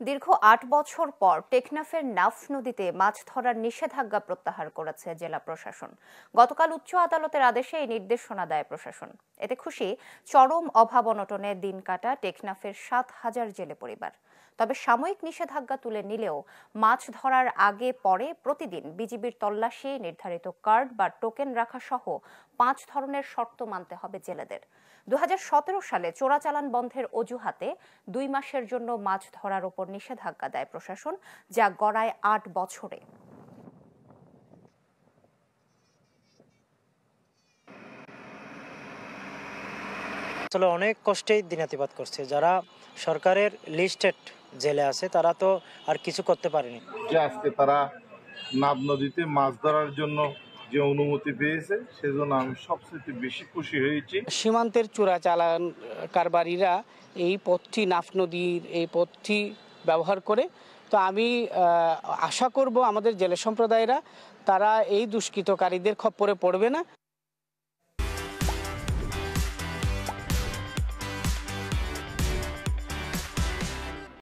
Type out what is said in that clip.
দীর্ঘ ৮ বছর পর টেকনাফের নাফ নদীতে মাছ ধরার নিষেধাজ্ঞা প্রত্যাহার করেছে জেলা প্রশাসন। গতকাল উচ্চ আদালতের আদেশে এই নির্দেশনা দেয় প্রশাসন। এতে খুশি চরম অভাব অনটনে দিন কাটা টেকনাফের ৭,০০০ জেলে পরিবার। তবে সাময়িক নিষেধাজ্ঞা তুলে নিলেও মাছ ধরার আগে পরে প্রতিদিন বিজিবির তল্লাশি, নির্ধারিত কার্ড বা টোকেন রাখা সহ ৫ ধরনের শর্ত মানতে হবে জেলেদের। ২০১৭ সালে চোরাচালান বন্ধের অজুহাতে ২ মাসের জন্য মাছ ধরার উপর নিষেধাজ্ঞা দেয় প্রশাসন, যা গড়ায় ৮ বছরে। আসলে অনেক কষ্টেই দিনাতিপাত করছে। যারা সরকারের লিস্টেড জেলে আছে তারা তো আর কিছু করতে পারেনি। যে আজকে তারা নাব নদীতে মাছ ধরার জন্য যে অনুমতি পেয়েছে সেজন্য আমি সবচেয়ে বেশি খুশি হয়েছি। সীমান্তের চোরাচালান কারবারিরা এই পথটি, নাফ নদীর এই পথটি ব্যবহার করে। তো আমি আশা করব আমাদের জেলে সম্প্রদায়রা তারা এই দুষ্কৃতকারীদের খপ্পরে পড়বে না।